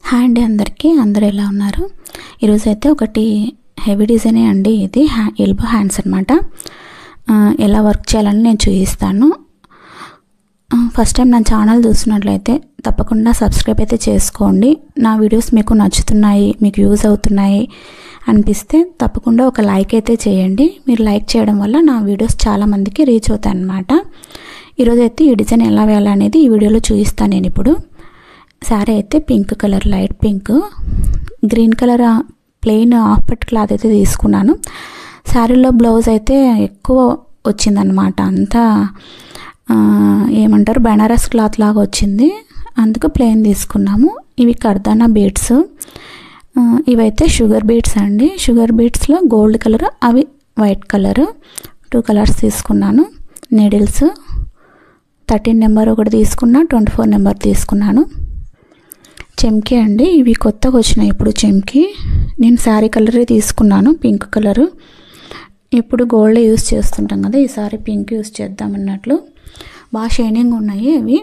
Hi అండి అందరికీ. అందరూ ఎలా ఉన్నారు? ఈరోజు అయితే ఒకటి హెవీ డిజైనే అండి. ఇది ఎల్బో హ్యాండ్స్ అనమాట. ఎలా వర్క్ చేయాలని నేను చూపిస్తాను. ఫస్ట్ టైం నా ఛానల్ చూస్తున్నట్లయితే తప్పకుండా సబ్స్క్రైబ్ అయితే చేసుకోండి. నా వీడియోస్ మీకు నచ్చుతున్నాయి, మీకు యూజ్ అవుతున్నాయి అనిపిస్తే తప్పకుండా ఒక లైక్ అయితే చేయండి. మీరు లైక్ చేయడం వల్ల నా వీడియోస్ చాలామందికి రీచ్ అవుతాయి అన్నమాట. ఈరోజు అయితే ఈ డిజైన్ ఎలా వేయాలనేది ఈ వీడియోలో చూపిస్తాను నేను ఇప్పుడు. శారీ అయితే pink colour, light pink, green colour plain half పట్ క్లాత్ అయితే తీసుకున్నాను. శారీలో బ్లౌజ్ అయితే ఎక్కువ వచ్చిందనమాట. అంతా ఏమంటారు, బెనారస్ క్లాత్ లాగా వచ్చింది, అందుకు ప్లెయిన్ తీసుకున్నాము. ఇవి కర్దానా బీడ్స్, ఇవైతే షుగర్ బీడ్స్ అండి. షుగర్ బీడ్స్లో గోల్డ్ కలర్, అవి వైట్ కలర్, 2 కలర్స్ తీసుకున్నాను. నీడిల్స్ 13 నెంబర్ ఒకటి తీసుకున్నా, 24 నెంబర్ తీసుకున్నాను. చెమ్కీ అండి, ఇవి కొత్తగా వచ్చినాయి ఇప్పుడు చెమ్కీ. నేను శారీ కలరే తీసుకున్నాను, పింక్ కలరు. ఇప్పుడు గోల్డ్ యూస్ చేస్తుంటాం కదా, ఈసారి పింక్ యూస్ చేద్దామన్నట్లు. బాగా షైనింగ్ ఉన్నాయి అవి.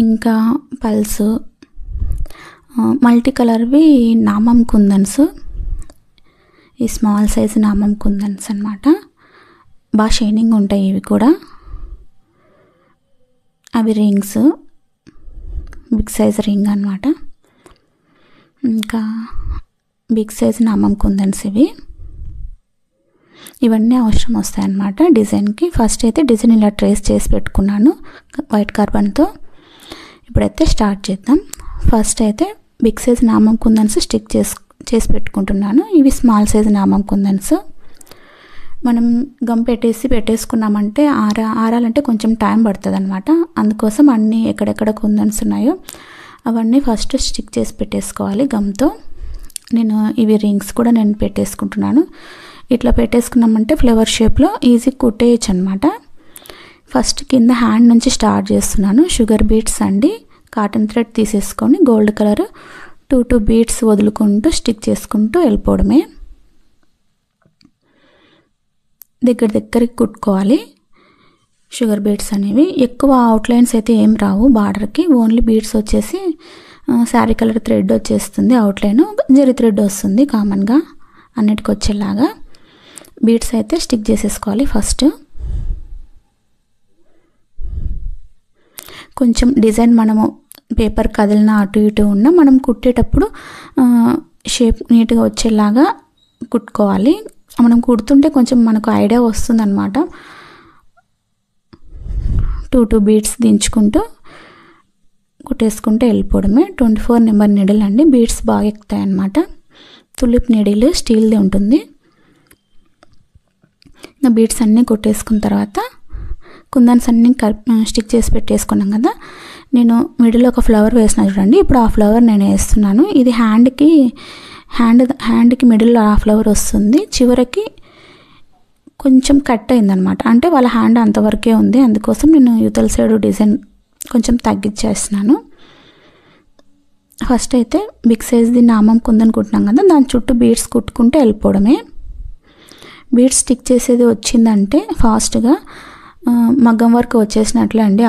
ఇంకా పల్స్, మల్టీ కలర్వి నామం కుందన్స్, ఈ స్మాల్ సైజ్ నామం కుందన్స్ అన్నమాట. బాగా షైనింగ్ ఉంటాయి ఇవి కూడా. అవి రింగ్స్, బిగ్ సైజ్ రింగ్ అన్నమాట. ఇంకా బిగ్ సైజ్ నామం కుందన్స్ ఇవన్నీ అవసరం వస్తాయన్నమాట డిజైన్కి. ఫస్ట్ అయితే డిజైన్ ఇలా ట్రేస్ చేసి పెట్టుకున్నాను వైట్ కార్బన్తో. ఇప్పుడైతే స్టార్ట్ చేద్దాం. ఫస్ట్ అయితే బిగ్ సైజ్ నామం కుందన్స్ స్టిక్ చేసి పెట్టుకుంటున్నాను. ఇవి స్మాల్ సైజ్ నామం కుందన్స్. మనం గమ్ పెట్టేసుకున్నామంటే ఆరాలంటే కొంచెం టైం పడుతుంది అనమాట. అందుకోసం అన్నీ ఎక్కడెక్కడ కుందన్స్ ఉన్నాయో అవన్నీ ఫస్ట్ స్టిక్ చేసి పెట్టేసుకోవాలి గమ్తో. నేను ఇవి రింగ్స్ కూడా నేను పెట్టేసుకుంటున్నాను. ఇట్లా పెట్టేసుకున్నామంటే ఫ్లవర్ షేప్లో ఈజీ కుట్టేయచ్చు అనమాట. ఫస్ట్ కింద హ్యాండ్ నుంచి స్టార్ట్ చేస్తున్నాను. షుగర్ బీడ్స్ అండి, కాటన్ థ్రెడ్ తీసేసుకొని గోల్డ్ కలర్ 2 బీడ్స్ వదులుకుంటూ స్టిక్ చేసుకుంటూ వెళ్ళిపోవడమే. దగ్గరికి కుట్టుకోవాలి. షుగర్ బీడ్స్ అనేవి ఎక్కువ అవుట్లైన్స్ అయితే ఏం రావు బార్డర్కి. ఓన్లీ బీడ్స్ వచ్చేసి శారీ కలర్ థ్రెడ్ వచ్చేస్తుంది, అవుట్లైన్ జరీ థ్రెడ్ వస్తుంది కామన్గా అన్నిటికి వచ్చేలాగా. బీడ్స్ అయితే స్టిక్ చేసేసుకోవాలి ఫస్ట్. కొంచెం డిజైన్ మనము పేపర్ కదిలిన అటు ఇటు ఉన్న మనం కుట్టేటప్పుడు షేప్ నీట్గా వచ్చేలాగా కుట్టుకోవాలి. మనం కుడుతుంటే కొంచెం మనకు ఐడియా వస్తుంది అనమాట. 2 బీడ్స్ దించుకుంటూ కుట్టేసుకుంటూ వెళ్ళిపోవడమే. 24 నెంబర్ నీడిల్ అండి. బీడ్స్ బాగా ఎక్కుతాయి అన్నమాట. తులిప్ నీడిల్ స్టీల్ది ఉంటుంది. ఇంకా బీడ్స్ అన్నీ కుట్టేసుకున్న తర్వాత కుందన్స్ అన్నీ స్టిక్ చేసి పెట్టేసుకున్నాం కదా. నేను మిడిల్లో ఒక ఫ్లవర్ వేసిన చూడండి. ఇప్పుడు ఆ ఫ్లవర్ నేను వేస్తున్నాను. ఇది హ్యాండ్కి మిడిల్లో ఆ ఫ్లవర్ వస్తుంది. చివరికి కొంచెం కట్ అయిందనమాట. అంటే వాళ్ళ హ్యాండ్ అంతవరకే ఉంది, అందుకోసం నేను యూతల సైడ్ డిజైన్ కొంచెం తగ్గించేస్తున్నాను. ఫస్ట్ అయితే బిగ్ సైజ్ది నామం కుందని కుట్టినాం కదా, దాని చుట్టూ బీడ్స్ కుట్టుకుంటూ వెళ్ళిపోవడమే. బీడ్స్ స్టిక్ చేసేది వచ్చిందంటే ఫాస్ట్గా మగ్గం వర్క్ వచ్చేసినట్లే అండి.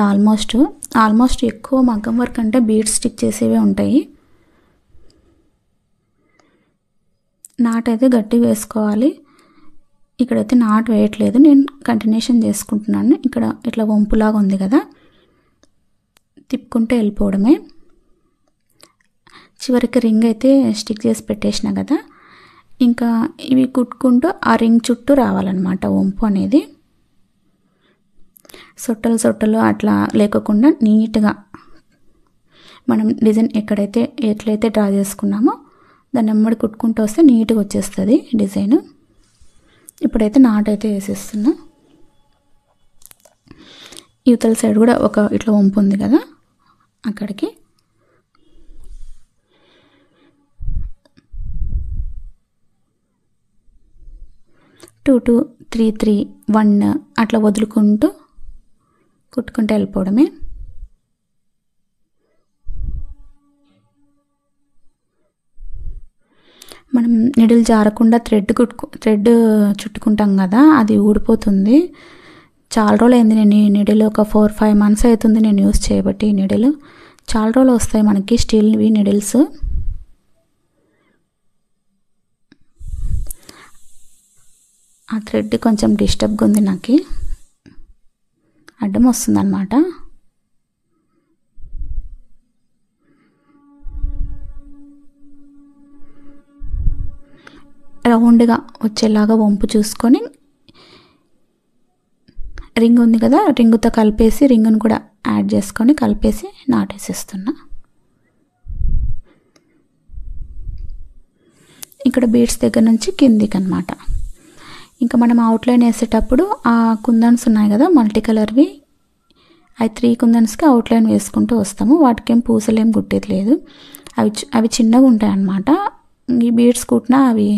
ఆల్మోస్ట్ ఎక్కువ మగ్గం వర్క్ అంటే బీడ్స్ స్టిక్ చేసేవే ఉంటాయి. నాట్ అయితే గట్టిగా వేసుకోవాలి. ఇక్కడైతే నాట్ వేయట్లేదు, నేను కంటిన్యూషన్ చేసుకుంటున్నాను. ఇక్కడ ఇట్లా వంపులాగా ఉంది కదా, తిప్పుకుంటే వెళ్ళిపోవడమే. చివరికి రింగ్ అయితే స్టిక్ చేసి పెట్టేసిన కదా, ఇంకా ఇవి కుట్టుకుంటూ ఆ రింగ్ చుట్టూ రావాలన్నమాట వంపు అనేది. సొట్టలు అట్లా లేకుండా నీట్గా మనం డిజైన్ ఎట్లయితే డ్రా చేసుకున్నామో దాన్ని నెమ్మడి కుట్టుకుంటూ వస్తే నీట్గా వచ్చేస్తుంది డిజైన్. ఇప్పుడైతే నాట్ అయితే వేసేస్తున్నా. యువతల సైడ్ కూడా ఒక ఇట్లా వంపు ఉంది కదా, అక్కడికి టూ 3 1 అట్లా వదులుకుంటూ కుట్టుకుంటూ వెళ్ళిపోవడమే. మనం నిడిల్ జారకుండా థ్రెడ్ చుట్టుకుంటాం కదా, అది ఊడిపోతుంది. చాలా రోజులు అయింది నేను ఈ నీడిల్, ఒక 4-5 మంత్స్ అవుతుంది నేను యూస్ చేయబట్టి ఈ నీడిల్. చాలా రోజులు వస్తాయి మనకి స్టీల్వి నీడిల్స్. ఆ థ్రెడ్ కొంచెం డిస్టర్బ్గా ఉంది, నాకు అడ్డం వస్తుంది అన్నమాట. రౌండ్గా వచ్చేలాగా వంపు చూసుకొని రింగ్ ఉంది కదా, రింగుతో కలిపేసి రింగును కూడా యాడ్ చేసుకొని కలిపేసి నాటేసేస్తున్నా. ఇక్కడ బీడ్స్ దగ్గర నుంచి కిందికి అన్నమాట. ఇంకా మనం అవుట్లైన్ వేసేటప్పుడు ఆ కుందన్స్ ఉన్నాయి కదా మల్టీ కలర్వి, అవి 3 కుందన్స్కి అవుట్లైన్ వేసుకుంటూ వస్తాము. వాటికేం పూసలేం కుట్టేది లేదు, అవి చిన్నగా ఉంటాయి అన్నమాట. ఈ బీడ్స్ కుట్టినా అవి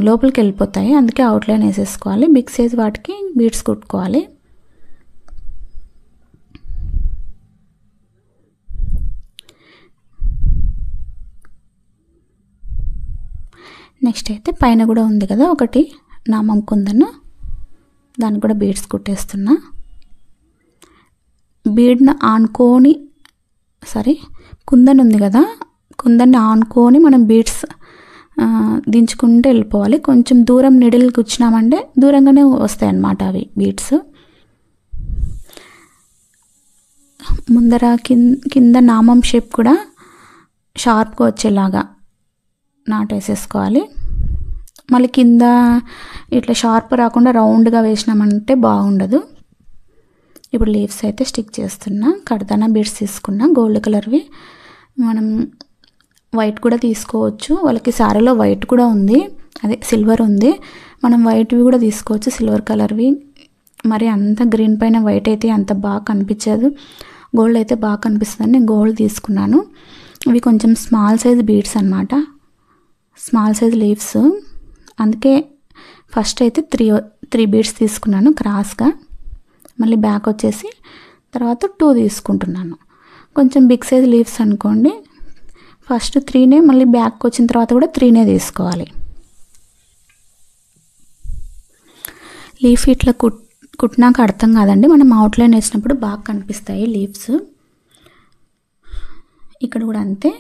లోపలికి వెళ్ళిపోతాయి, అందుకే అవుట్లైన్ వేసేసుకోవాలి. బిగ్ సైజ్ వాటికి బీడ్స్ కుట్టుకోవాలి. నెక్స్ట్ అయితే పైన కూడా ఉంది కదా ఒకటి నామం కుందన్, దానికి కూడా బీడ్స్ కుట్టేస్తున్నా. బీడ్ను ఆనుకొని కుందన్ ఉంది కదా, కుందన్ని ఆనుకొని మనం బీడ్స్ దించుకుంటూ వెళ్ళిపోవాలి. కొంచెం దూరం నిడిల్కి కూర్చున్నామంటే దూరంగానే వస్తాయి అన్నమాట అవి బీడ్స్. ముందర కింద నామం షేప్ కూడా షార్ప్గా వచ్చేలాగా నాటేసేసుకోవాలి. మళ్ళీ కింద ఇట్లా షార్ప్ రాకుండా రౌండ్గా వేసినామంటే బాగుండదు. ఇప్పుడు లీవ్స్ అయితే స్టిక్ చేస్తున్నా. కడతానా బీడ్స్ తీసుకున్నా గోల్డ్ కలర్వి. మనం వైట్ కూడా తీసుకోవచ్చు, వాళ్ళకి శారీలో వైట్ కూడా ఉంది, అదే సిల్వర్ ఉంది. మనం వైట్వి కూడా తీసుకోవచ్చు, సిల్వర్ కలర్వి. మరి అంత గ్రీన్ పైన వైట్ అయితే అంత బాగా కనిపించదు, గోల్డ్ అయితే బాగా కనిపిస్తుందని నేను గోల్డ్ తీసుకున్నాను. ఇవి కొంచెం స్మాల్ సైజ్ బీడ్స్ అన్నమాట, స్మాల్ సైజ్ లీవ్స్. అందుకే ఫస్ట్ అయితే త్రీ బీడ్స్ తీసుకున్నాను క్రాస్గా, మళ్ళీ బ్యాక్ వచ్చేసి తర్వాత 2 తీసుకుంటున్నాను. కొంచెం బిగ్ సైజ్ లీవ్స్ అనుకోండి, ఫస్ట్ 3నే, మళ్ళీ బ్యాక్ వచ్చిన తర్వాత కూడా 3నే తీసుకోవాలి. లీఫ్ ఇట్లా కుట్టినాక అర్థం కాదండి, మనం అవుట్లైన్ వేసినప్పుడు బాగా కనిపిస్తాయి లీవ్స్. ఇక్కడ కూడా అంతే,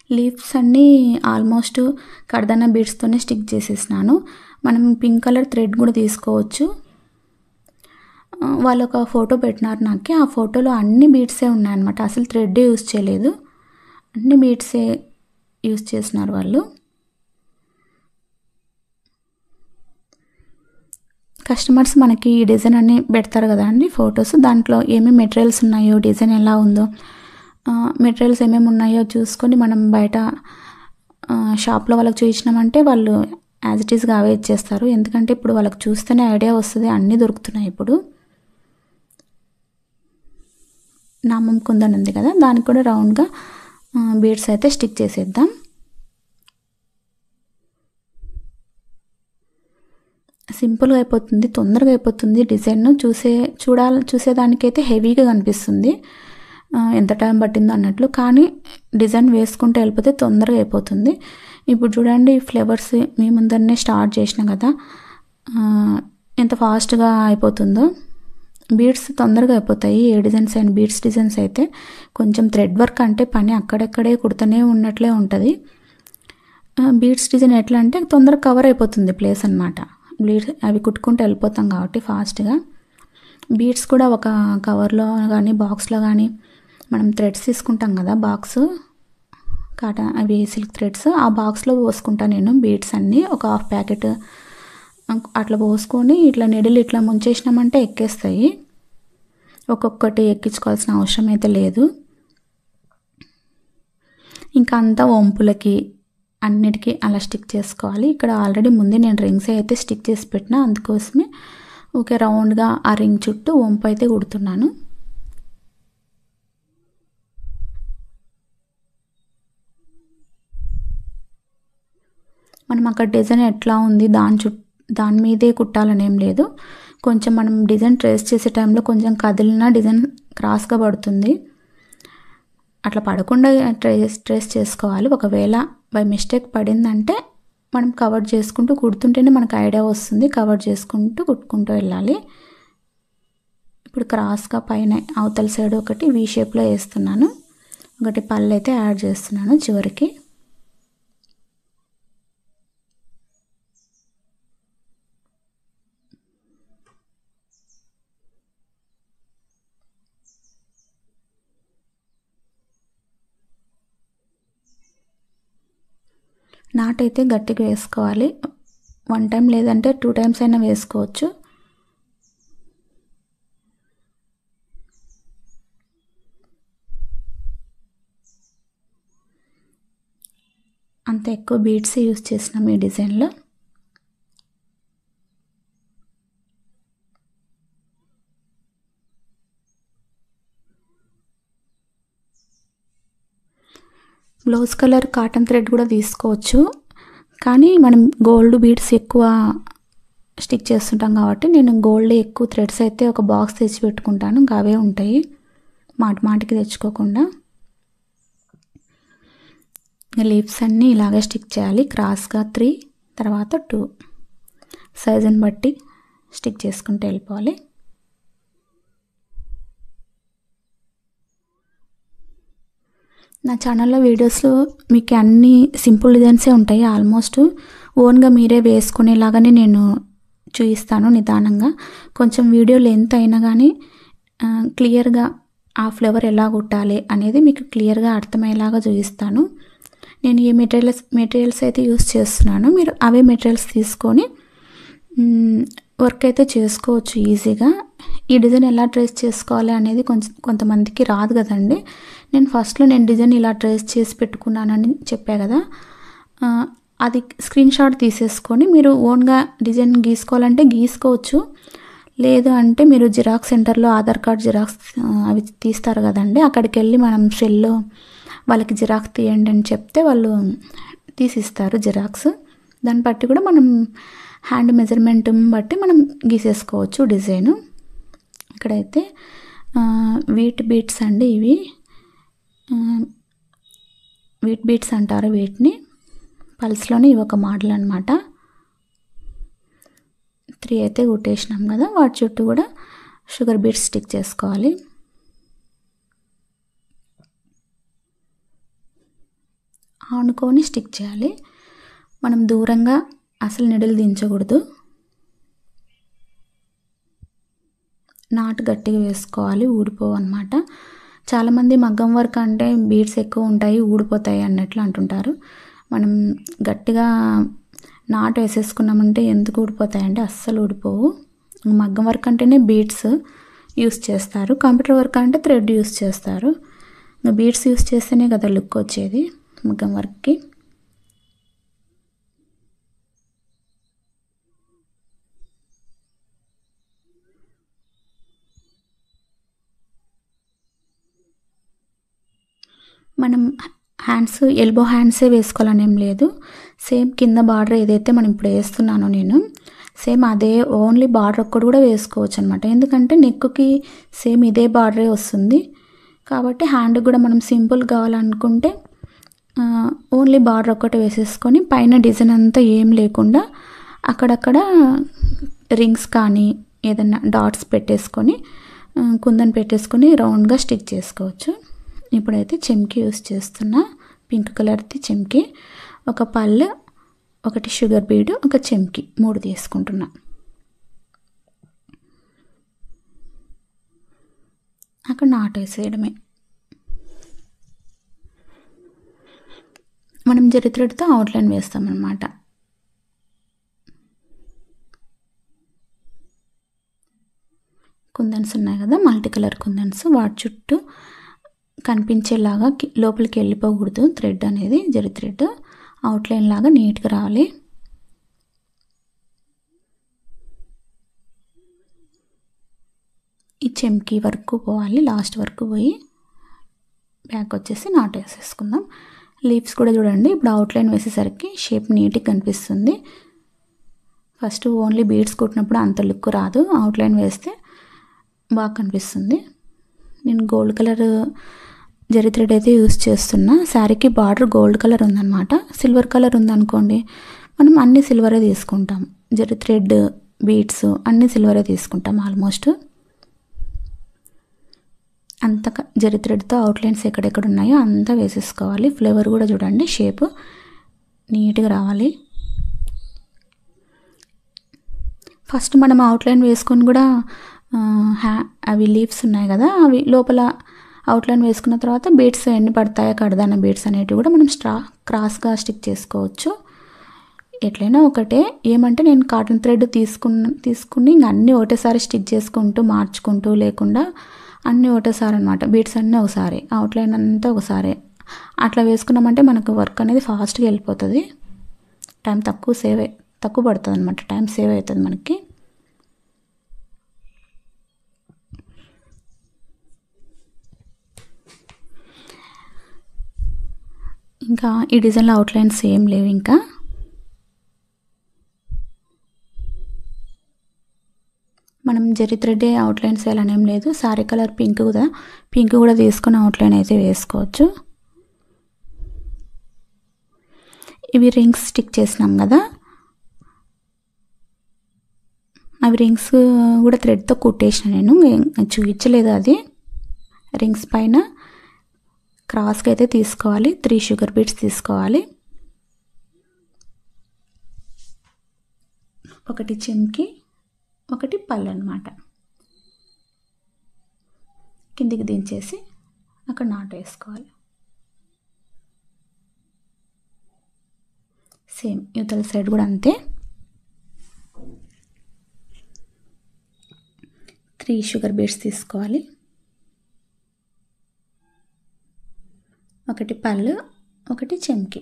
లీవ్స్ అన్నీ ఆల్మోస్ట్ కర్దానా బీడ్స్తోనే స్టిక్ చేసేసినాను. మనం పింక్ కలర్ థ్రెడ్ కూడా తీసుకోవచ్చు. వాళ్ళు ఒక ఫోటో పెట్టినారు నాకు, ఆ ఫోటోలో అన్ని బీడ్సే ఉన్నాయన్నమాట, అసలు థ్రెడ్ యూజ్ చేయలేదు, అన్ని బీడ్సే యూజ్ చేసినారు వాళ్ళు. కస్టమర్స్ మనకి ఈ డిజైన్ అన్ని పెడతారు కదా అండి ఫొటోస్, దాంట్లో ఏమేమి మెటీరియల్స్ ఉన్నాయో, డిజైన్ ఎలా ఉందో, మెటీరియల్స్ ఏమేమి ఉన్నాయో చూసుకొని మనం బయట షాప్లో వాళ్ళకి చూపించినామంటే వాళ్ళు యాజ్ ఇట్ ఈస్గా అవే ఇచ్చేస్తారు. ఎందుకంటే ఇప్పుడు వాళ్ళకి చూస్తేనే ఐడియా వస్తుంది, అన్నీ దొరుకుతున్నాయి ఇప్పుడు. నామం కుందన్ ఉంది కదా, దానికి కూడా రౌండ్గా బీడ్స్ అయితే స్టిక్ చేసేద్దాం. సింపుల్గా అయిపోతుంది, తొందరగా అయిపోతుంది. డిజైన్ చూసేదానికైతే హెవీగా కనిపిస్తుంది, ఎంత టైం పట్టిందో అన్నట్లు, కానీ డిజైన్ వేసుకుంటూ వెళ్ళిపోతే తొందరగా అయిపోతుంది. ఇప్పుడు చూడండి, ఫ్లవర్స్ మీ ముందరనే స్టార్ట్ చేసిన కదా, ఎంత ఫాస్ట్గా అయిపోతుందో. బీడ్స్ తొందరగా అయిపోతాయి ఏ డిజైన్స్ అయిన. బీడ్స్ డిజైన్స్ అయితే కొంచెం థ్రెడ్ వర్క్ అంటే పని అక్కడెక్కడే కుడుతూనే ఉన్నట్లే ఉంటుంది. బీడ్స్ డిజైన్ ఎట్లా అంటే తొందరగా కవర్ అయిపోతుంది ప్లేస్ అన్నమాట. బీడ్స్ అవి కుట్టుకుంటూ వెళ్ళిపోతాం కాబట్టి ఫాస్ట్గా. బీడ్స్ కూడా ఒక కవర్లో కానీ బాక్స్లో కానీ మనం థ్రెడ్స్ తీసుకుంటాం కదా, బాక్స్ అవి సిల్క్ థ్రెడ్స్, ఆ బాక్స్లో పోసుకుంటాను నేను బీడ్స్ అన్నీ. ఒక 1/2 ప్యాకెట్ అట్లా పోసుకొని ఇట్లా నెడిలు ఇట్లా ముంచేసినామంటే ఎక్కేస్తాయి. ఒక్కొక్కటి ఎక్కించుకోవాల్సిన అవసరం అయితే లేదు. ఇంకా అంతా వంపులకి అన్నిటికీ అలా స్టిక్ చేసుకోవాలి. ఇక్కడ ఆల్రెడీ ముందే నేను రింగ్స్ అయితే స్టిక్ చేసి పెట్టిన, అందుకోసమే ఓకే రౌండ్గా ఆ రింగ్ చుట్టూ వంపు అయితే కుడుతున్నాను. మనం అక్కడ డిజైన్ ఎట్లా ఉంది దాని మీదే కుట్టాలని ఏం లేదు. కొంచెం మనం డిజైన్ ట్రేస్ చేసే టైంలో కొంచెం కదిలిన డిజైన్ క్రాస్గా పడుతుంది, అట్లా పడకుండా ట్రేస్ చేసుకోవాలి. ఒకవేళ బై మిస్టేక్ పడిందంటే మనం కవర్ చేసుకుంటూ కుడుతుంటేనే మనకు ఐడియా వస్తుంది, కవర్ చేసుకుంటూ కుట్టుకుంటూ వెళ్ళాలి. ఇప్పుడు క్రాస్గా పైన అవతల సైడ్ ఒకటి వీ షేప్లో వేస్తున్నాను. ఒకటి పళ్ళు అయితే యాడ్ చేస్తున్నాను చివరికి. నాటైతే గట్టిగా వేసుకోవాలి. 1 టైం లేదంటే 2 టైమ్స్ అయినా వేసుకోవచ్చు. అంత ఎక్కువ బీడ్స్ యూజ్ చేసినాం ఈ డిజైన్లో. బ్లౌజ్ కలర్ కాటన్ థ్రెడ్ కూడా తీసుకోవచ్చు, కానీ మనం గోల్డ్ బీడ్స్ ఎక్కువ స్టిక్ చేస్తుంటాం కాబట్టి నేను గోల్డ్ ఎక్కువ థ్రెడ్స్ అయితే ఒక బాక్స్ తెచ్చి పెట్టుకుంటాను. ఇంకా అవే ఉంటాయి, మాటికి తెచ్చుకోకుండా. లీవ్స్ అన్నీ ఇలాగే స్టిక్ చేయాలి. క్రాస్గా 3, తర్వాత 2 సైజుని బట్టి స్టిక్ చేసుకుంటూ వెళ్ళిపోవాలి. నా ఛానల్లో వీడియోస్లో మీకు అన్ని సింపుల్ డిజైన్సే ఉంటాయి. ఆల్మోస్ట్ ఓన్గా మీరే వేసుకునేలాగానే నేను చూపిస్తాను నిదానంగా. కొంచెం వీడియో లెంత్ అయినా కానీ క్లియర్గా ఆ ఫ్లవర్ ఎలా కుట్టాలి అనేది మీకు క్లియర్గా అర్థమయ్యేలాగా చూపిస్తాను. నేను ఏ మెటీరియల్స్ అయితే యూస్ చేస్తున్నానో మీరు అవే మెటీరియల్స్ తీసుకొని వర్క్ అయితే చేసుకోవచ్చు ఈజీగా. ఈ డిజైన్ ఎలా ట్రేస్ చేసుకోవాలి అనేది కొంతమందికి రాదు కదండి. నేను ఫస్ట్లో డిజైన్ ఇలా ట్రేస్ చేసి పెట్టుకున్నానని చెప్పా కదా, అది స్క్రీన్ షాట్ తీసేసుకొని మీరు ఓన్గా డిజైన్ గీసుకోవాలంటే గీసుకోవచ్చు. లేదు అంటే మీరు జిరాక్స్ సెంటర్లో ఆధార్ కార్డ్ జిరాక్స్ అవి తీస్తారు కదండి, అక్కడికి వెళ్ళి మనం సెల్లో వాళ్ళకి జిరాక్స్ తీయండి అని చెప్తే వాళ్ళు తీసిస్తారు జిరాక్స్. దాన్ని బట్టి కూడా మనం హ్యాండ్ మెజర్మెంట్ బట్టి మనం గీసేసుకోవచ్చు డిజైను. ఇక్కడైతే వీట్ బీట్స్ అండి, ఇవి వీట్ బీట్స్ అంటారు వీటిని. పల్స్లోనే ఇవి ఒక మోడల్ అనమాట. 3 అయితే కుట్టేసినాం కదా, వాటి చుట్టూ కూడా షుగర్ బీట్స్ స్టిక్ చేసుకోవాలి. ఆనుకొని స్టిక్ చేయాలి. మనం దూరంగా అసలు నిడలు దించకూడదు. నాటు గట్టిగా వేసుకోవాలి, ఊడిపోవు అనమాట. చాలామంది మగ్గం వర్క్ అంటే బీడ్స్ ఎక్కువ ఉంటాయి ఊడిపోతాయి అన్నట్లు అంటుంటారు. మనం గట్టిగా నాటు వేసేసుకున్నామంటే ఎందుకు ఊడిపోతాయంటే అస్సలు ఊడిపోవు. మగ్గం వర్క్ అంటేనే బీడ్స్ యూస్ చేస్తారు, కంప్యూటర్ వర్క్ అంటే థ్రెడ్ యూస్ చేస్తారు. బీడ్స్ యూస్ చేస్తేనే కదా లుక్ వచ్చేది మగ్గం వర్క్కి. మనం హ్యాండ్స్ ఎల్బో హ్యాండ్సే వేసుకోవాలని ఏం లేదు. సేమ్ కింద బార్డర్ ఏదైతే మనం ఇప్పుడు వేస్తున్నానో నేను సేమ్ అదే ఓన్లీ బార్డర్ ఒక్కటి కూడా వేసుకోవచ్చు అనమాట. ఎందుకంటే నెక్కి సేమ్ ఇదే బార్డరే వస్తుంది కాబట్టి హ్యాండ్ కూడా మనం సింపుల్ కావాలనుకుంటే ఓన్లీ బార్డర్ ఒక్కటి వేసేసుకొని పైన డిజైన్ అంతా ఏం లేకుండా అక్కడక్కడ రింగ్స్ కానీ ఏదన్నా డాట్స్ పెట్టేసుకొని కుందన్ పెట్టేసుకొని రౌండ్గా స్టిక్ చేసుకోవచ్చు. ఇప్పుడైతే చెమ్కి యూస్ చేస్తున్నా, పింక్ కలర్ది చెమ్కి. ఒక పళ్ళు, ఒకటి షుగర్ బీడు, ఒక చెమ్కి 3 తీసుకుంటున్నా. అక్కడ నాటు వేసేయడమే. మనం జరీ థ్రెడ్తో అవుట్లైన్ వేస్తామన్నమాట. కుందన్స్ ఉన్నాయి కదా, మల్టీ కలర్ కుందన్స్, వాటి చుట్టూ కనిపించేలాగా లోపలికి వెళ్ళిపోకూడదు థ్రెడ్ అనేది, జరీ థ్రెడ్ అవుట్లైన్ లాగా నీట్గా రావాలి. ఈ చెమ్కి వరకు పోవాలి, లాస్ట్ వరకు పోయి బ్యాక్ వచ్చేసి నాటు వేసేసుకుందాం. లీవ్స్ కూడా చూడండి, ఇప్పుడు అవుట్లైన్ వేసేసరికి షేప్ నీట్గా కనిపిస్తుంది. ఫస్ట్ ఓన్లీ బీడ్స్ కుట్టినప్పుడు అంత లుక్ రాదు, అవుట్లైన్ వేస్తే బాగా కనిపిస్తుంది. నేను గోల్డ్ కలర్ జరీ థ్రెడ్ అయితే యూస్ చేస్తున్నా. శారీకి బార్డర్ గోల్డ్ కలర్ ఉందన్నమాట. సిల్వర్ కలర్ ఉందనుకోండి మనం అన్ని సిల్వరే తీసుకుంటాం. జరీ థ్రెడ్ బీడ్స్ అన్నీ సిల్వరే తీసుకుంటాం ఆల్మోస్ట్. అంత జరీ థ్రెడ్తో అవుట్లైన్స్ ఎక్కడెక్కడ ఉన్నాయో అంతా వేసేసుకోవాలి. ఫ్లేవర్ కూడా చూడండి, షేప్ నీట్గా రావాలి. ఫస్ట్ మనం అవుట్లైన్ వేసుకొని కూడా అవి లీవ్స్ ఉన్నాయి కదా, అవి లోపల అవుట్లైన్ వేసుకున్న తర్వాత బీడ్స్ ఎన్ని పడతాయో కడదాన బీడ్స్ అనేటివి కూడా మనం క్రాస్గా స్టిక్ చేసుకోవచ్చు. ఎట్లయినా ఒకటే. ఏమంటే నేను కాటన్ థ్రెడ్ తీసుకుని ఇంక అన్నీ ఒకటేసారి స్టిక్ చేసుకుంటూ మార్చుకుంటూ లేకుండా అన్నీ ఒకటేసారి అనమాట. బీడ్స్ అన్నీ ఒకసారి, అవుట్లైన్ అంతా ఒకసారి అట్లా వేసుకున్నామంటే మనకు వర్క్ అనేది ఫాస్ట్గా వెళ్ళిపోతుంది. టైం తక్కువ పడుతుంది అనమాట, టైం సేవ్ అవుతుంది మనకి. ఇంకా ఈ డిజైన్లో అవుట్లైన్స్ ఏం లేవు. ఇంకా మనం జరీ థ్రెడ్డే అవుట్లైన్స్ వేయాలని ఏం లేదు. సారీ కలర్ పింక్ కూడా తీసుకొని అవుట్లైన్ అయితే వేసుకోవచ్చు. ఇవి రింగ్స్ స్టిక్ చేసినాం కదా, అవి రింగ్స్ కూడా థ్రెడ్తో కుట్టేసిన, నేను చూపించలేదు అది. రింగ్స్ పైన క్రాస్గా అయితే తీసుకోవాలి. 3 షుగర్ బీడ్స్ తీసుకోవాలి. ఒకటి చెంకి, ఒకటి పళ్ళు అనమాట. కిందికి దించేసి అక్కడ నాటు వేసుకోవాలి. సేమ్ యువతల సైడ్ కూడా అంతే. 3 షుగర్ బీడ్స్ తీసుకోవాలి. ఒకటి పళ్ళు, ఒకటి చెంకి.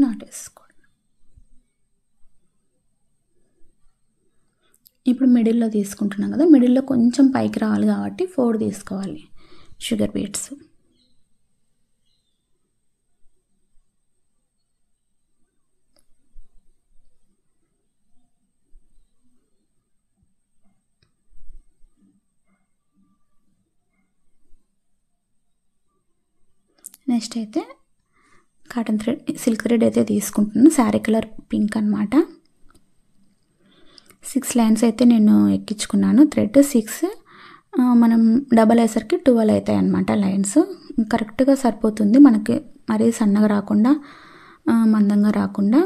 నాటేసుకోండి. ఇప్పుడు మిడిల్లో తీసుకుంటున్నాం కదా, మిడిల్లో కొంచెం పైకి రావాలి కాబట్టి 4 తీసుకోవాలి షుగర్ బీడ్స్. నెక్స్ట్ అయితే కాటన్ థ్రెడ్, సిల్క్ థ్రెడ్ అయితే తీసుకుంటున్నాను. శారీ కలర్ పింక్ అనమాట. 6 లైన్స్ అయితే నేను ఎక్కించుకున్నాను. థ్రెడ్ 6, మనం డబల్ వేసరికి 12 అవుతాయి అన్నమాట లైన్స్. కరెక్ట్గా సరిపోతుంది మనకి, మరీ సన్నగా రాకుండా మందంగా రాకుండా.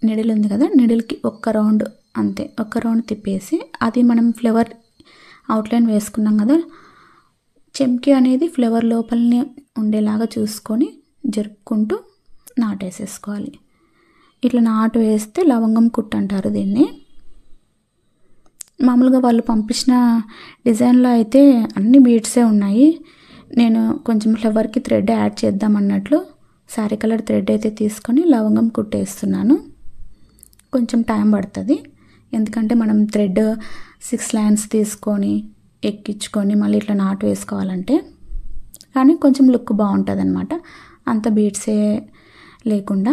నిడిల్ ఉంది కదా, నిడిల్కి ఒక్క రౌండ్ అంతే, ఒక్క రౌండ్ తిప్పేసి అది మనం ఫ్లవర్ అవుట్లైన్ వేసుకున్నాం కదా, చెంకి అనేది ఫ్లవర్ లోపలనే ఉండేలాగా చూసుకొని జరుపుకుంటూ నాటేసేసుకోవాలి. ఇట్లా నాటు వేస్తే లవంగం కుట్టు అంటారు దీన్ని. మామూలుగా వాళ్ళు పంపించిన డిజైన్లో అయితే అన్ని బీడ్సే ఉన్నాయి. నేను కొంచెం ఫ్లవర్కి థ్రెడ్ యాడ్ చేద్దాం అన్నట్లు శారీ కలర్ థ్రెడ్ అయితే తీసుకొని లవంగం కుట్టేస్తున్నాను. కొంచెం టైం పడుతుంది, ఎందుకంటే మనం థ్రెడ్ 6 లైన్స్ తీసుకొని ఎక్కించుకొని మళ్ళీ ఇట్లా నాటు వేసుకోవాలంటే. కానీ కొంచెం లుక్ బాగుంటుంది అనమాట, అంత బీడ్సే లేకుండా.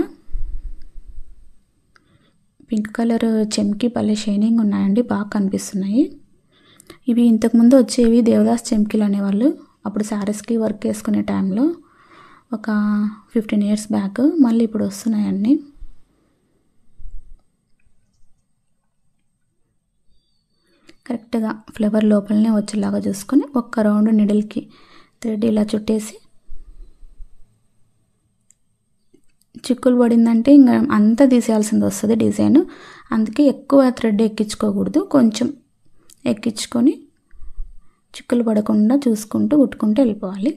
పింక్ కలర్ చెంకి భలే షైనింగ్ ఉన్నాయండి, బాగా కనిపిస్తున్నాయి. ఇవి ఇంతకుముందు వచ్చేవి దేవదాస్ చెంకీలు అనేవాళ్ళు, అప్పుడు శారీస్కి వర్క్ వేసుకునే టైంలో, ఒక 15 ఇయర్స్ బ్యాక్. మళ్ళీ ఇప్పుడు వస్తున్నాయి అన్నీ. కరెక్ట్గా ఫ్లవర్ లోపలనే వచ్చేలాగా చూసుకొని ఒక్క రౌండ్ నిడిల్కి థ్రెడ్ ఇలా చుట్టేసి, చిక్కులు పడిందంటే ఇంకా అంతా తీసేయాల్సింది వస్తుంది డిజైన్. అందుకే ఎక్కువ థ్రెడ్ ఎక్కించుకోకూడదు, కొంచెం ఎక్కించుకొని చిక్కులు పడకుండా చూసుకుంటూ కుట్టుకుంటూ వెళ్ళిపోవాలి.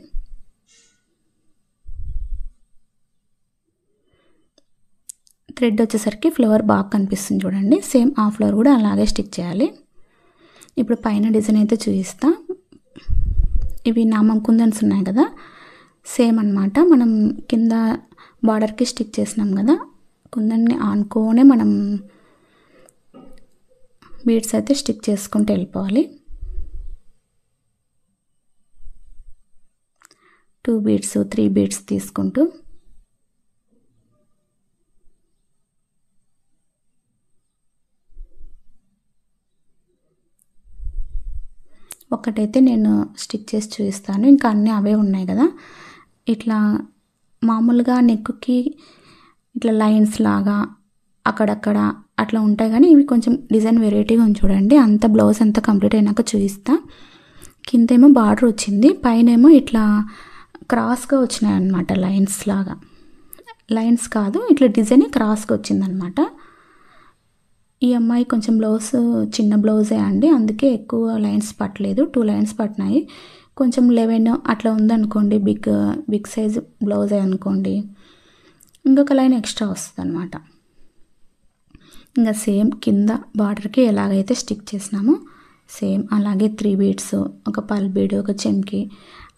థ్రెడ్ వచ్చేసరికి ఫ్లవర్ బాగా కనిపిస్తుంది చూడండి. సేమ్ ఆ ఫ్లవర్ కూడా అలాగే స్టిక్ చేయాలి. ఇప్పుడు పైన డిజైన్ అయితే చూపిస్తా. ఇవి నామం కుందన్స్ ఉన్నాయి కదా, సేమ్ అన్నమాట. మనం కింద బార్డర్కి స్టిక్ చేసినాం కదా, కుందన్ని ఆనుకోనే మనం బీడ్స్ అయితే స్టిక్ చేసుకుంటూ వెళ్ళిపోవాలి. 2 బీడ్స్ 3 బీడ్స్ తీసుకుంటూ ఒకటైతే నేను స్టిక్ చేసి చూపిస్తాను, ఇంకా అన్నీ అవే ఉన్నాయి కదా. ఇట్లా మామూలుగా నెక్కి ఇట్లా లైన్స్ లాగా అక్కడక్కడ అట్లా ఉంటాయి, కానీ ఇవి కొంచెం డిజైన్ వెరైటీగా ఉంది చూడండి. అంత బ్లౌజ్ అంతా కంప్లీట్ అయినాక చూపిస్తా. కిందేమో బార్డర్ వచ్చింది, పైనేమో ఇట్లా క్రాస్గా వచ్చినాయి అన్నమాట, లైన్స్ లాగా. లైన్స్ కాదు, ఇట్లా డిజైన్ క్రాస్గా వచ్చిందనమాట. ఈ అమ్మాయి కొంచెం బ్లౌజ్ చిన్న బ్లౌజే అండి, అందుకే ఎక్కువ లైన్స్ పట్టలేదు, 2 లైన్స్ పట్టినాయి. కొంచెం 11 అట్లా ఉందనుకోండి, బిగ్ సైజ్ బ్లౌజే అనుకోండి, ఇంకొక లైన్ ఎక్స్ట్రా వస్తుంది అనమాట. ఇంకా సేమ్ కింద బార్డర్కి ఎలాగైతే స్టిక్ చేసినామో సేమ్ అలాగే 3 బీడ్స్, ఒక పల్ బీడ్, ఒక చెమ్కి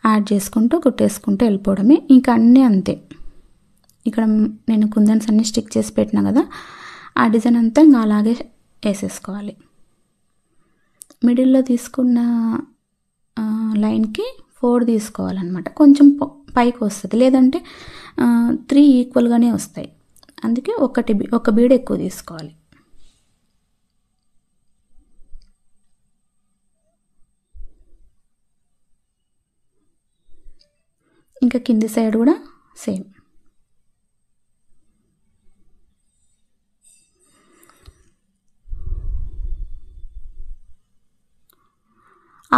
యాడ్ చేసుకుంటూ కుట్టేసుకుంటూ వెళ్ళిపోవడమే. ఇంకా అన్నీ అంతే. ఇక్కడ నేను కుందన్స్ అన్నీ స్టిక్ చేసి పెట్టినా కదా, ఆ డిజైన్ అంతా ఇంకా అలాగే వేసేసుకోవాలి. మిడిల్లో తీసుకున్న లైన్కి 4 తీసుకోవాలన్నమాట. కొంచెం పైకి వస్తుంది, లేదంటే 3 ఈక్వల్గానే వస్తాయి. అందుకే ఒక బీడ్ ఎక్కువ తీసుకోవాలి. ఇంకా కింది సైడ్ కూడా సేమ్.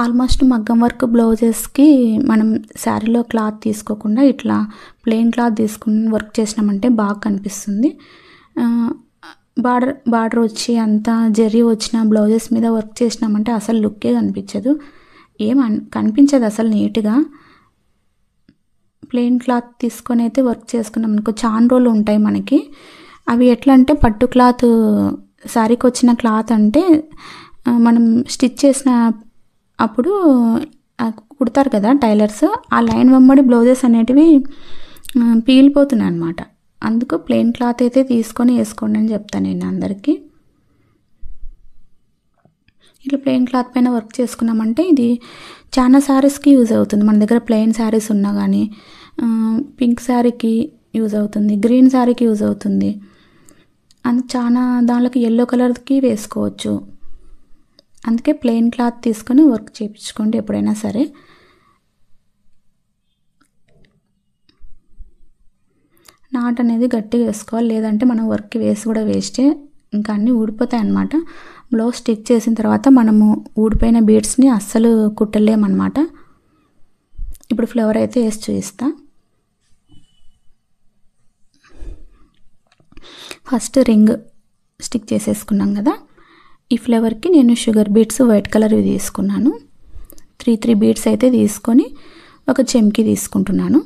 ఆల్మోస్ట్ మగ్గం వర్క్ బ్లౌజెస్కి మనం శారీలో క్లాత్ తీసుకోకుండా ఇట్లా ప్లెయిన్ క్లాత్ తీసుకుని వర్క్ చేసినామంటే బాగా కనిపిస్తుంది. బార్డర్ వచ్చి అంతా జరీ వచ్చిన బ్లౌజెస్ మీద వర్క్ చేసినామంటే అసలు లుక్కే కనిపించదు, కనిపించదు అసలు నీట్గా. ప్లెయిన్ క్లాత్ తీసుకొని అయితే వర్క్ చేసుకున్నాం అనుకో, చాలా రోజులు ఉంటాయి మనకి. అవి ఎట్లా అంటే పట్టు క్లాత్, శారీకి వచ్చిన క్లాత్ అంటే మనం స్టిచ్ చేసిన అప్పుడు కుడతారు కదా టైలర్స్, ఆ లైన్ వెంబడి బ్లౌజెస్ అనేటివి పీలిపోతున్నాయి అన్నమాట. అందుకు ప్లెయిన్ క్లాత్ అయితే తీసుకొని వేసుకోండి అని చెప్తాను నేను అందరికీ. ఇట్లా ప్లెయిన్ క్లాత్ పైన వర్క్ చేసుకున్నామంటే ఇది చాలా శారీస్కి యూజ్ అవుతుంది. మన దగ్గర ప్లెయిన్ శారీస్ ఉన్నా కానీ పింక్ శారీకి యూజ్ అవుతుంది, గ్రీన్ శారీకి యూజ్ అవుతుంది, చాలా దానికి ఎల్లో కలర్కి వేసుకోవచ్చు. అందుకే ప్లెయిన్ క్లాత్ తీసుకొని వర్క్ చేయించుకోండి ఎప్పుడైనా సరే. నాట్ అనేది గట్టిగా వేసుకోవాలి, లేదంటే మనం వర్క్ వేసి కూడా వేస్టే, ఇంకా అన్నీ ఊడిపోతాయి అన్నమాట. బ్లౌజ్ స్టిచ్ చేసిన తర్వాత మనము ఊడిపోయిన బీడ్స్ని అస్సలు కుట్టలేమన్నమాట. ఇప్పుడు ఫ్లవర్ అయితే వేసి చూపిస్తా. ఫస్ట్ రింగ్ స్టిక్ చేసేసుకున్నాం కదా, ఈ ఫ్లవర్కి నేను షుగర్ బీడ్స్ వైట్ కలర్వి తీసుకున్నాను. 3 బీడ్స్ అయితే తీసుకొని ఒక చెమ్కి తీసుకుంటున్నాను.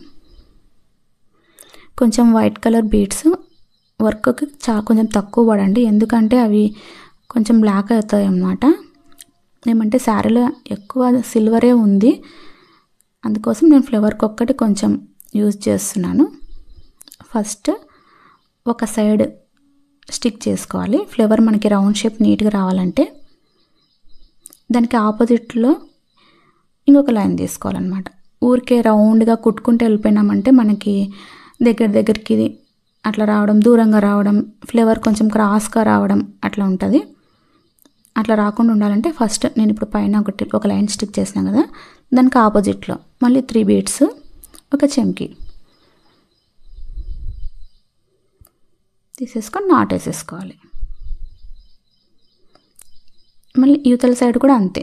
కొంచెం వైట్ కలర్ బీడ్స్ వర్క్కి కొంచెం తక్కువ పడండి, ఎందుకంటే అవి కొంచెం బ్లాక్ అవుతాయి అన్నమాట. ఏమంటే శారీలో ఎక్కువ సిల్వరే ఉంది, అందుకోసం నేను ఫ్లవర్కి ఒక్కటి కొంచెం యూజ్ చేస్తున్నాను. ఫస్ట్ ఒక సైడ్ స్టిక్ చేసుకోవాలి. ఫ్లవర్ మనకి రౌండ్ షేప్ నీట్గా రావాలంటే దానికి ఆపోజిట్లో ఇంకొక లైన్ తీసుకోవాలన్నమాట. ఊరికే రౌండ్గా కుట్టుకుంటూ వెళ్ళిపోయినామంటే మనకి దగ్గరికి అట్లా రావడం, దూరంగా రావడం, ఫ్లవర్ కొంచెం క్రాస్గా రావడం అట్లా ఉంటుంది. అట్లా రాకుండా ఉండాలంటే ఫస్ట్ నేను ఇప్పుడు పైన ఒక లైన్ స్టిక్ చేసినా కదా, దానికి ఆపోజిట్లో మళ్ళీ 3 బీడ్స్, ఒక చెమ్కి తీసేసుకొని నాట్ వేసేసుకోవాలి. మళ్ళీ యువతల సైడ్ కూడా అంతే,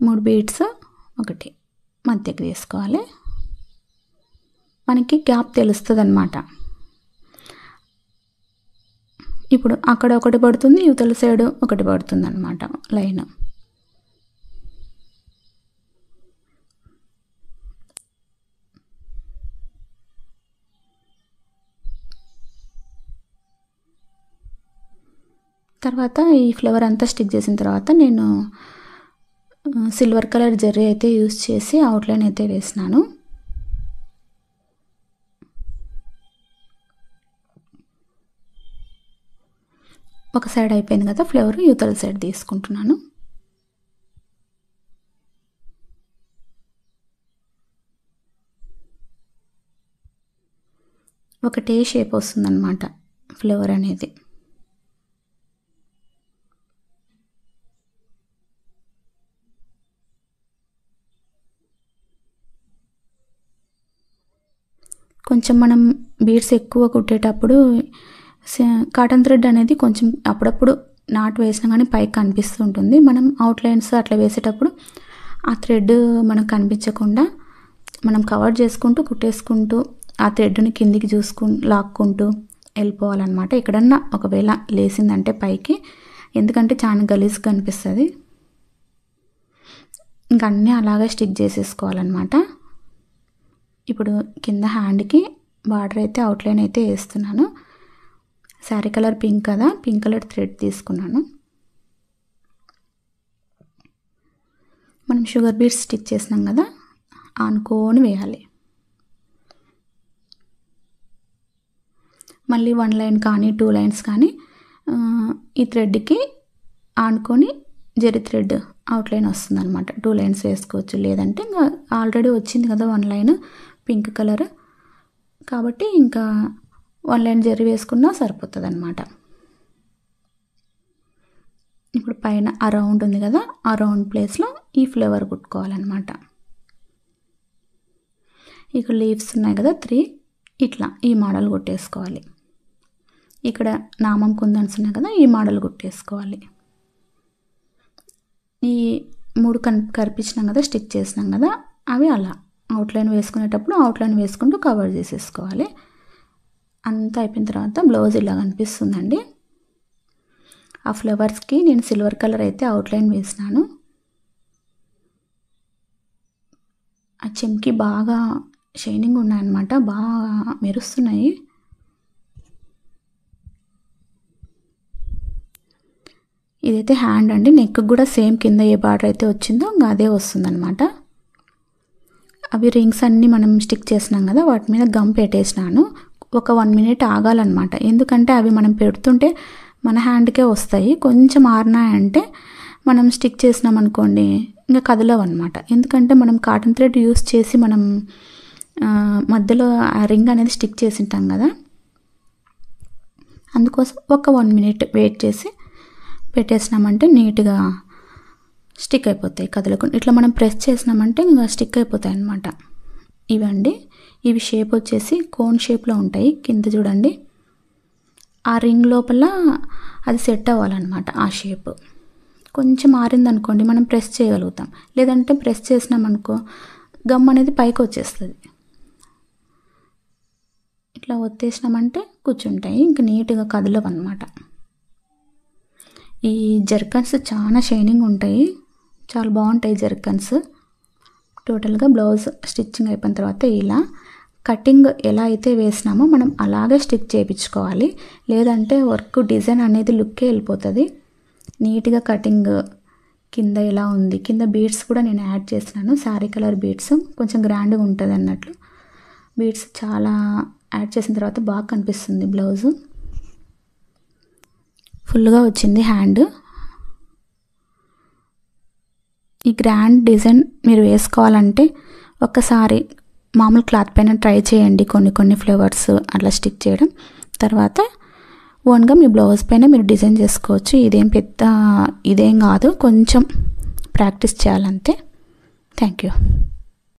3 బీడ్స్ ఒకటి మధ్యకి తీసుకోవాలి. మనకి గ్యాప్ తెలుస్తుంది అన్నమాట. ఇప్పుడు అక్కడ ఒకటి పడుతుంది, యువతల సైడ్ ఒకటి పడుతుంది అన్నమాట లైన్. తర్వాత ఈ ఫ్లవర్ అంతా స్టిక్ చేసిన తర్వాత నేను సిల్వర్ కలర్ జరీ అయితే యూజ్ చేసి అవుట్లైన్ అయితే వేసినాను. ఒక సైడ్ అయిపోయింది కదా ఫ్లవర్, యువతల సైడ్ తీసుకుంటున్నాను. ఒకటే షేప్ వస్తుందన్నమాట ఫ్లవర్ అనేది. కొంచెం మనం బీడ్స్ ఎక్కువ కుట్టేటప్పుడు కాటన్ థ్రెడ్ అనేది కొంచెం అప్పుడప్పుడు నాట్ వేసినా కానీ పైకి కనిపిస్తూ ఉంటుంది. మనం అవుట్లైన్స్ అట్లా వేసేటప్పుడు ఆ థ్రెడ్ మనకు కనిపించకుండా మనం కవర్ చేసుకుంటూ కుట్టేసుకుంటూ ఆ థ్రెడ్ని కిందికి లాక్కుంటూ వెళ్ళిపోవాలన్నమాట. ఎక్కడన్నా ఒకవేళ లేసిందంటే పైకి, ఎందుకంటే చాలా గలీజ్గా కనిపిస్తుంది. ఇంకా అన్నీ అలాగే స్టిక్ చేసేసుకోవాలన్నమాట. ఇప్పుడు కింద హ్యాండ్కి బార్డర్ అయితే అవుట్లైన్ అయితే వేస్తున్నాను. శారీ కలర్ పింక్ కదా, పింక్ కలర్ థ్రెడ్ తీసుకున్నాను. మనం షుగర్ బీడ్స్ స్టిక్ చేసినాం కదా, ఆనుకొని వేయాలి. మళ్ళీ 1 లైన్ కానీ 2 లైన్స్ కానీ ఈ థ్రెడ్కి ఆనుకొని జరి థ్రెడ్ అవుట్లైన్ వస్తుంది అనమాట. 2 లైన్స్ వేసుకోవచ్చు, లేదంటే ఇంకా ఆల్రెడీ వచ్చింది కదా 1 లైన్ పింక్ కలర్, కాబట్టి ఇంకా 1 లైన్ జరి వేసుకున్నా సరిపోతుంది అనమాట. ఇప్పుడు పైన ఆ రౌండ్ ఉంది కదా, ఆ రౌండ్ ప్లేస్లో ఈ ఫ్లవర్ కుట్టుకోవాలన్నమాట. ఇక్కడ లీవ్స్ ఉన్నాయి కదా 3, ఇట్లా ఈ మోడల్ కుట్టేసుకోవాలి. ఇక్కడ నామం కుందన్స్ ఉన్నాయి కదా, ఈ మోడల్ కుట్టేసుకోవాలి. ఈ 3 కనిపించినాం కదా, స్టిక్ చేసినాం కదా, అవి అలా అవుట్లైన్ వేసుకునేటప్పుడు అవుట్లైన్ వేసుకుంటూ కవర్ చేసేసుకోవాలి. అంతా అయిపోయిన తర్వాత బ్లౌజ్ ఇలా కనిపిస్తుందండి. ఆ ఫ్లవర్స్కి నేను సిల్వర్ కలర్ అయితే అవుట్లైన్ వేసినాను. ఆ చెంకి బాగా షైనింగ్ ఉన్నాయన్నమాట, బాగా మెరుస్తున్నాయి. ఇదైతే హ్యాండ్ అండి. నెక్ కూడా సేమ్ కింద ఏ బార్డర్ అయితే వచ్చిందో ఇంకా అదే వస్తుందన్నమాట. అవి రింగ్స్ అన్నీ మనం స్టిక్ చేసినాం కదా, వాటి మీద గమ్ పెట్టేసినాను. ఒక 1 మినిట్ ఆగాలన్నమాట, ఎందుకంటే అవి మనం పెడుతుంటే మన హ్యాండ్కే వస్తాయి. కొంచెం ఆరినాయంటే మనం స్టిక్ చేసినాం అనుకోండి ఇంకా కదలవు అనమాట. ఎందుకంటే మనం కాటన్ థ్రెడ్ యూస్ చేసి మనం మధ్యలో ఆ రింగ్ అనేది స్టిక్ చేసి ఉంటాం కదా, అందుకోసం ఒక 1 మినిట్ వెయిట్ చేసి పెట్టేసినామంటే నీట్గా స్టిక్ అయిపోతాయి కదలకుండా. ఇట్లా మనం ప్రెస్ చేసినామంటే ఇంకా స్టిక్ అయిపోతాయి అన్నమాట. ఇవండి, ఇవి షేప్ వచ్చేసి కోన్ షేప్లో ఉంటాయి. కింద చూడండి, ఆ రింగ్ లోపల అది సెట్ అవ్వాలన్నమాట. ఆ షేప్ కొంచెం ఆరిందనుకోండి మనం ప్రెస్ చేయగలుగుతాం, లేదంటే ప్రెస్ చేసినామనుకో గమ్ అనేది పైకి వచ్చేస్తుంది. ఇట్లా ఒత్తేసినామంటే కూర్చుంటాయి, ఇంక నీట్గా కదలవు అన్నమాట. ఈ జర్కన్స్ చాలా షైనింగ్ ఉంటాయి, చాలా బాగుంటాయి జర్కన్స్. టోటల్గా బ్లౌజ్ స్టిచ్చింగ్ అయిపోయిన తర్వాత ఇలా కటింగ్ ఎలా అయితే వేసినామో మనం అలాగే స్టిక్ చేయించుకోవాలి, లేదంటే వర్క్ డిజైన్ అనేది లుక్కే వెళ్ళిపోతుంది. నీట్గా కటింగ్ కింద ఎలా ఉంది, కింద బీడ్స్ కూడా నేను యాడ్ చేసినాను. శారీ కలర్ బీడ్స్ కొంచెం గ్రాండ్గా ఉంటుంది అన్నట్లు బీడ్స్ చాలా యాడ్ చేసిన తర్వాత బాగా కనిపిస్తుంది. బ్లౌజు ఫుల్గా వచ్చింది హ్యాండ్. ఈ గ్రాండ్ డిజైన్ మీరు వేసుకోవాలంటే ఒక్కసారి మామూలు క్లాత్ పైన ట్రై చేయండి, కొన్ని ఫ్లవర్స్ అట్లా స్టిక్ చేయడం. తర్వాత ఓన్గా మీ బ్లౌజ్ పైన మీరు డిజైన్ చేసుకోవచ్చు. ఇదేం కాదు, కొంచెం ప్రాక్టీస్ చేయాలంతే. Thank you.